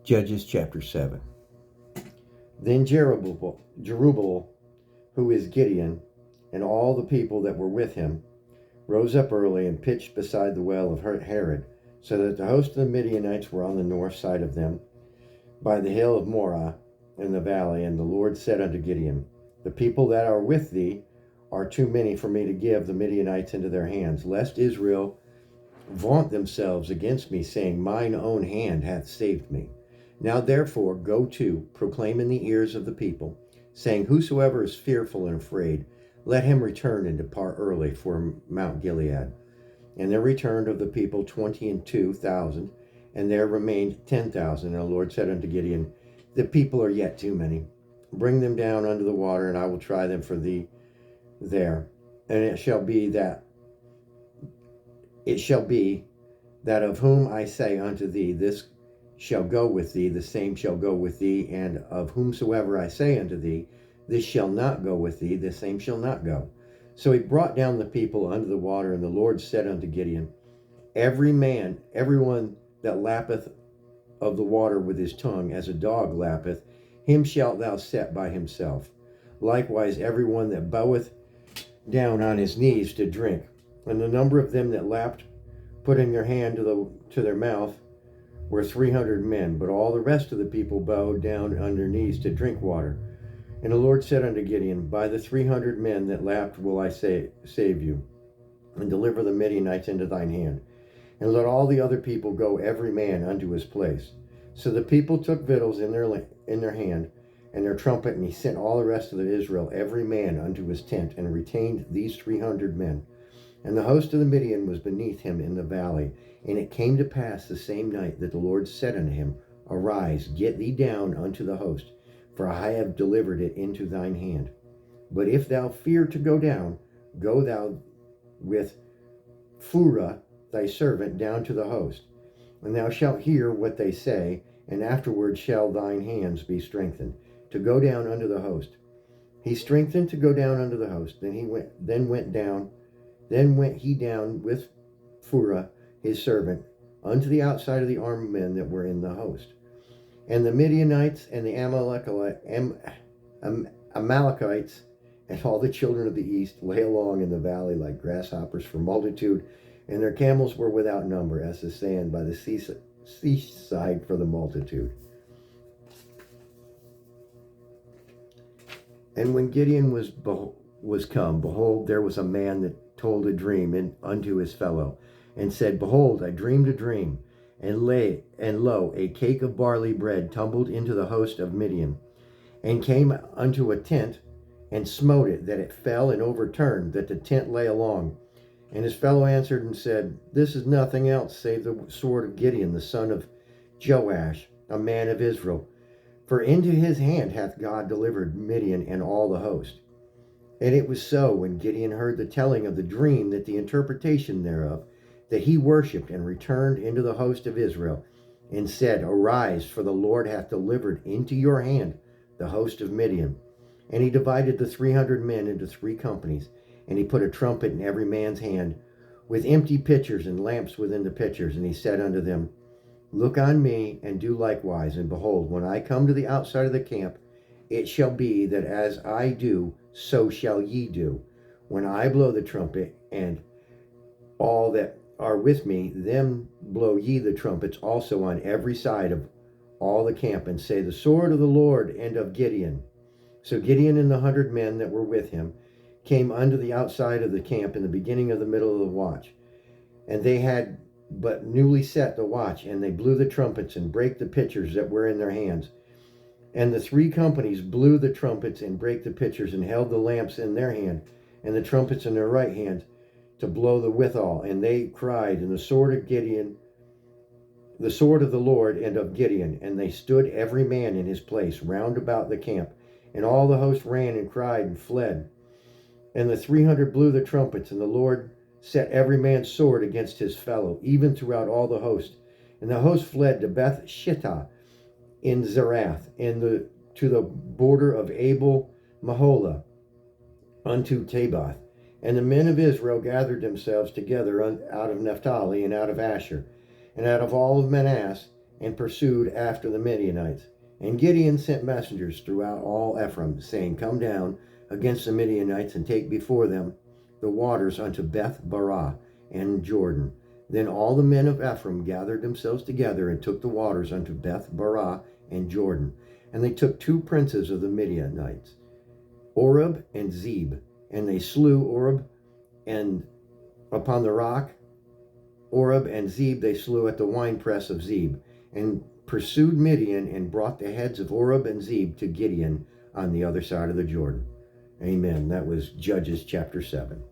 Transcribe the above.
Judges chapter 7. Then Jerubbaal, who is Gideon, and all the people that were with him, rose up early and pitched beside the well of Herod, so that the host of the Midianites were on the north side of them, by the hill of Morah in the valley. And the Lord said unto Gideon, The people that are with thee are too many for me to give the Midianites into their hands, lest Israel vaunt themselves against me, saying, Mine own hand hath saved me. Now therefore go to, proclaim in the ears of the people, saying, Whosoever is fearful and afraid, let him return and depart early for Mount Gilead. And there returned of the people 22,000, and there remained 10,000. And the Lord said unto Gideon, The people are yet too many. Bring them down under the water, and I will try them for thee there. And it shall be that of whom I say unto thee, This shall go with thee, the same shall go with thee, and of whomsoever I say unto thee, This shall not go with thee, the same shall not go. So he brought down the people under the water, and the Lord said unto Gideon, everyone that lappeth of the water with his tongue, as a dog lappeth, him shalt thou set by himself. Likewise everyone that boweth down on his knees to drink. And the number of them that lapped, putting their hand to their mouth, were 300 men, but all the rest of the people bowed down on their knees to drink water. And the Lord said unto Gideon, By the 300 men that lapped will I save you, and deliver the Midianites into thine hand. And let all the other people go every man unto his place. So the people took victuals in their hand, and their trumpet, and he sent all the rest of Israel every man unto his tent, and retained these 300 men. And the host of the Midian was beneath him in the valley. And it came to pass the same night that the Lord said unto him, Arise, get thee down unto the host, for I have delivered it into thine hand. But if thou fear to go down, go thou with Phurah thy servant down to the host, and thou shalt hear what they say, and afterward shall thine hands be strengthened, to go down unto the host. He strengthened to go down unto the host. Then went he down with Phurah his servant unto the outside of the armed men that were in the host. And the Midianites and the Amalekites and all the children of the east lay along in the valley like grasshoppers for multitude, and their camels were without number, as the sand by the seaside for the multitude. And when Gideon was come, behold, there was a man that told a dream unto his fellow, and said, Behold, I dreamed a dream, and lo, a cake of barley bread tumbled into the host of Midian, and came unto a tent, and smote it, that it fell and overturned, that the tent lay along. And his fellow answered and said, This is nothing else save the sword of Gideon, the son of Joash, a man of Israel. For into his hand hath God delivered Midian and all the host. And it was so, when Gideon heard the telling of the dream, that the interpretation thereof, that he worshipped and returned into the host of Israel, and said, Arise, for the Lord hath delivered into your hand the host of Midian. And he divided the 300 men into 3 companies, and he put a trumpet in every man's hand, with empty pitchers and lamps within the pitchers. And he said unto them, Look on me, and do likewise. And behold, when I come to the outside of the camp, it shall be that as I do, so shall ye do. When I blow the trumpet, and all that are with me, them blow ye the trumpets also on every side of all the camp, and say, The sword of the Lord and of Gideon. So Gideon and the 100 men that were with him came unto the outside of the camp in the beginning of the middle of the watch. And they had but newly set the watch, and they blew the trumpets and brake the pitchers that were in their hands. And the 3 companies blew the trumpets and brake the pitchers, and held the lamps in their hand, and the trumpets in their right hand, to blow the withal. And they cried, And the sword of Gideon, the sword of the Lord and of Gideon. And they stood every man in his place round about the camp. And all the host ran and cried and fled. And the 300 blew the trumpets, and the Lord set every man's sword against his fellow, even throughout all the host. And the host fled to Beth Shittah in Zerath, and to the border of Abel Maholah, unto Tabath. And the men of Israel gathered themselves together out of Naphtali, and out of Asher, and out of all of Manasseh, and pursued after the Midianites. And Gideon sent messengers throughout all Ephraim, saying, Come down against the Midianites, and take before them the waters unto Beth Barah and Jordan. Then all the men of Ephraim gathered themselves together, and took the waters unto Beth Barah and Jordan. And they took 2 princes of the Midianites, Oreb and Zeb. And they slew Oreb and upon the rock. Oreb and Zeb they slew at the winepress of Zeb, and pursued Midian, and brought the heads of Oreb and Zeb to Gideon on the other side of the Jordan. Amen. That was Judges chapter 7.